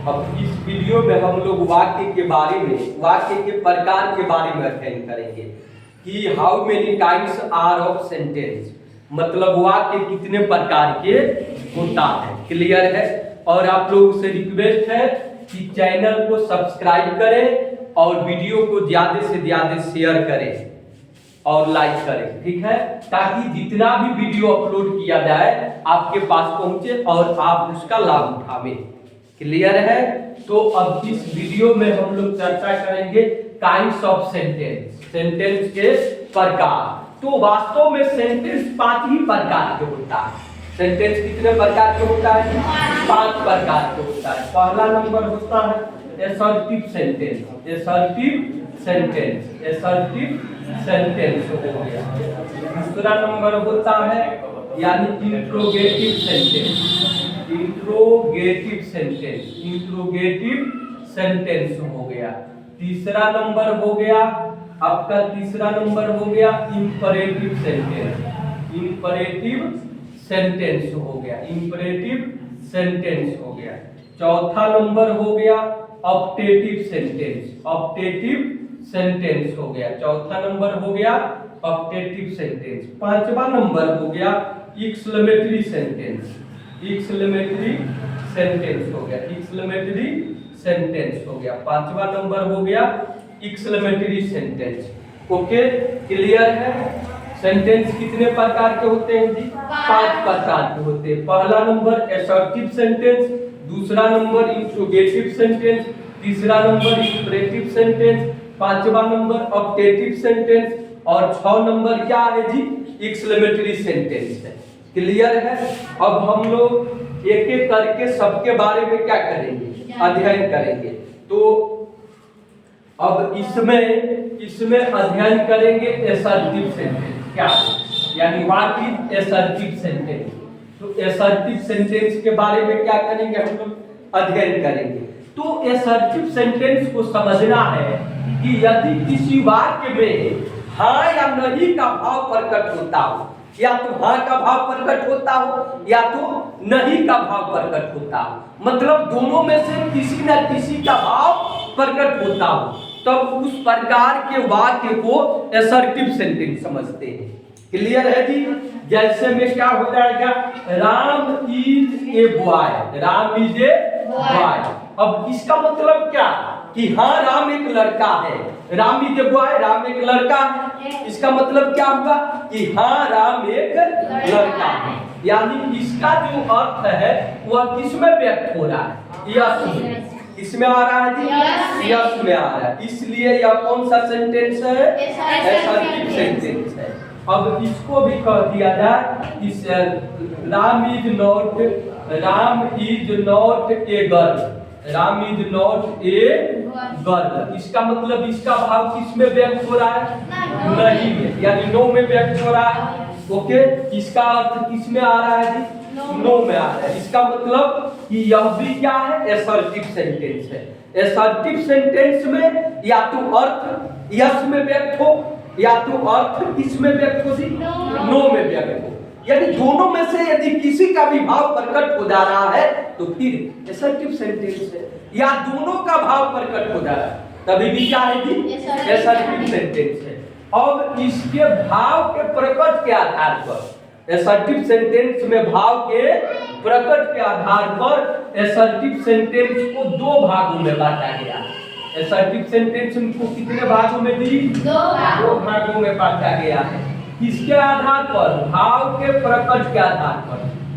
अब इस वीडियो में हम लोग वाक्य के बारे में, वाक्य के प्रकार के बारे में अध्ययन करेंगे कि how many types are of sentence, मतलब वाक्य कितने प्रकार के होता है। क्लियर है? और आप लोगों से रिक्वेस्ट है कि चैनल को सब्सक्राइब करें और वीडियो को ज्यादा से ज्यादा शेयर करें और लाइक करें, ठीक है, ताकि जितना भी वीडियो अपलोड किया जाए आपके पास पहुंचे और आप उसका लाभ उठावें। क्लियर है? तो अब इस वीडियो में हम लोग चर्चा करेंगे काइंड्स ऑफ सेंटेंस, सेंटेंस के प्रकार। तो वास्तव में सेंटेंस 5 ही प्रकार के होता है। सेंटेंस कितने प्रकार के होता है? 5 प्रकार के होता है। पहला नंबर होता है assertive sentence, assertive sentence, assertive sentence हो गया। दूसरा नंबर होता है यानी interrogative sentence, interrogative sentence, interrogative sentence हो गया। तीसरा नंबर हो गया आपका, तीसरा नंबर हो गया इंपरेटिव सेंटेंस, इंपरेटिव सेंटेंस हो गया, इंपरेटिव सेंटेंस हो गया। चौथा नंबर हो गया ऑप्टेटिव सेंटेंस, ऑप्टेटिव सेंटेंस हो गया। चौथा नंबर हो गया ऑप्टेटिव सेंटेंस। पांचवा नंबर हो गया एक्सक्लेमेटरी सेंटेंस, एक्सक्लेमेटरी सेंटेंस हो गया, एक्सक्लेमेटरी सेंटेंस हो गया। पांचवा नंबर हो गया एक्सक्लेमेटरी सेंटेंस। ओके, क्लियर है? सेंटेंस कितने प्रकार के होते हैं जी? 5 प्रकार के होते हैं। पहला नंबर असर्टिव सेंटेंस, दूसरा नंबर इंट्रोगेटिव सेंटेंस, तीसरा नंबर इंपरेटिव सेंटेंस, पांचवा नंबर ऑप्टेटिव सेंटेंस और 6 नंबर क्या है जी? एक्सक्लेमेटरी सेंटेंस है। क्लियर है? अब हम लोग एक एक करके सबके बारे में क्या करेंगे? अध्ययन करेंगे। तो अब इसमें अध्ययन करेंगे असर्टिव सेंटेंस क्या है, यानी व्हाट इज असर्टिव सेंटेंस। तो असर्टिव सेंटेंस के बारे में क्या करेंगे? हम लोग अध्ययन करेंगे। तो असर्टिव सेंटेंस को समझना है कि यदि किसी वाक्य में हाँ या नहीं का भाव प्रकट होता हो, या तो हाँ का भाव प्रकट होता हो या तो नहीं का भाव प्रकट होता हो, मतलब दोनों में से किसी न किसी का भाव प्रकट होता हो, तब उस प्रकार के वाक्य को असर्टिव सेंटेंस समझते हैं। क्लियर है जी? जैसे में क्या हो जाएगा? Ram is a boy, Ram is a boy. अब इसका मतलब क्या कि हाँ राम एक लड़का है, Ram is a boy, Ram एक लड़का है। इसका मतलब क्या हुआ कि हाँ राम एक लड़का है, यानी इसका जो अर्थ है वह किसमें व्यक्त हो रहा है? यस में। इसमें आ रहा है जी? यस में आ रहा है। इसलिए यह कौन सा सेंटेंस है? असर्टिव सेंटेंस है। अब इसको भी कह दिया जाए कि Ram is not a girl, Ram is not a girl. इसका मतलब इसका भाव किसमें व्यक्त हो रहा है? नहीं में, यानी नो में व्यक्त हो रहा है। ओके, इसका अर्थ किसमें आ रहा है जी? नो में आ रहा है। इसका मतलब कि यह भी क्या है? असर्टिव सेंटेंस है। असर्टिव सेंटेंस में या तो अर्थ यस में व्यक्त हो या तो अर्थ किसमें व्यक्त हो जी? नो में व्यक्त हो, यानी दोनों में से यदि किसी का भी भाव प्रकट हो जा रहा है तो फिर असर्टिव सेंटेंस है, या दोनों का भाव प्रकट हो जा रहा है तभी भी क्या है जी? असर्टिव सेंटेंस है। अब इसके भाव के प्रकट के आधार पर, असर्टिव सेंटेंस में भाव के प्रकट के आधार पर असर्टिव सेंटेंस को 2 भागों में बांटा गया है। असर्टिव सेंटेंस को कितने भागों में दी? 2 भागों में बांटा गया है। किसके आधार पर? भाव के प्रकट के आधार पर।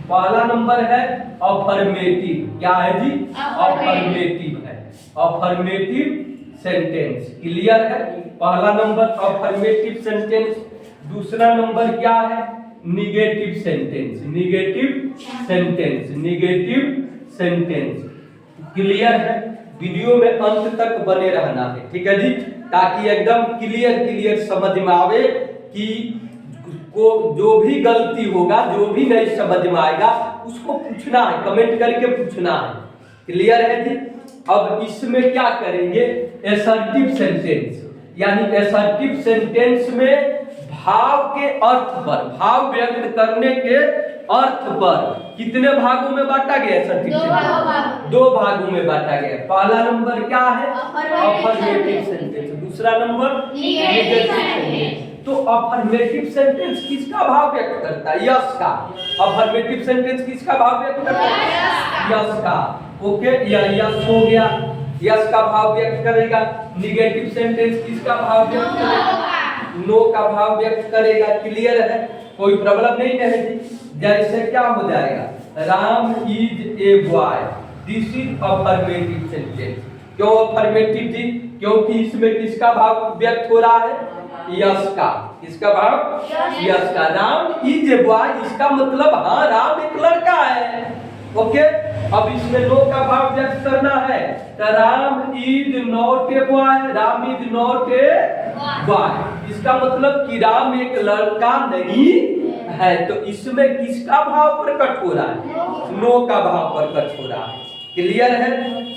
पहला नंबर है अफर्मेटिव, क्या है जी? अफर्मेटिव है, अफर्मेटिव सेंटेंस। क्लियर है? पहला नंबर अफर्मेटिव सेंटेंस। दूसरा नंबर क्या है? Negative sentence, negative sentence, negative sentence. Clear है? वीडियो में अंत तक बने रहना है, ठीक है जी, ताकि एकदम क्लियर समझ में आवे कि को जो भी गलती होगा, जो भी नहीं समझ में आएगा उसको पूछना है, कमेंट करके पूछना है। क्लियर है जी? अब इसमें क्या करेंगे? असर्टिव सेंटेंस, यानी असर्टिव सेंटेंस में भाव के अर्थ पर, भाव व्यक्त करने के अर्थ पर कितने भागों में बांटा गया सेंटेंस? 2 भागों में बांटा गया। पहला नंबर क्या है? Affirmative sentence. दूसरा नंबर नेगेटिव सेंटेंस। तो अफर्मेटिव सेंटेंस किसका भाव व्यक्त करता है? यस का। अफर्मेटिव सेंटेंस किसका भाव व्यक्त करता है? यस का। ओके, यस हो गया, यस का भाव व्यक्त करेगा। नेगेटिव सेंटेंस किसका भाव व्यक्त करेगा? नो का भाव व्यक्त करेगा। क्लियर है? कोई प्रॉब्लम नहीं है जी। जैसे क्या हो जाएगा? Ram is a boy, this is affirmative sentence. क्यों अफर्मेटिव जी? क्योंकि इसमें किसका भाव व्यक्त हो रहा है? यस का। किसका भाव? यस का। राम इज ए बॉय, इसका मतलब हाँ राम एक लड़का है। ओके, अब इसमें नो का भाव व्यक्त करना है तो Ram is not a boy, Ram is not a boy, इसका मतलब कि राम एक लड़का नहीं है। तो इसमें किसका भाव प्रकट हो रहा है? नो का भाव प्रकट हो रहा है। क्लियर है?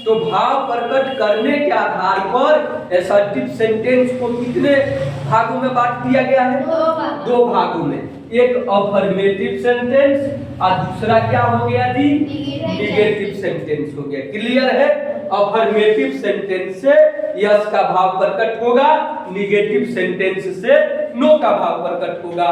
तो भाव प्रकट करने के आधार पर असर्टिव सेंटेंस को कितने भागों में बांट दिया गया है? 2 भागों में। एक अफर्मेटिव सेंटेंस और दूसरा क्या हो गया जी? नेगेटिव सेंटेंस हो गया। क्लियर है? अफर्मेटिव सेंटेंस से यस का भाव प्रकट होगा, नेगेटिव सेंटेंस से नो का भाव प्रकट होगा।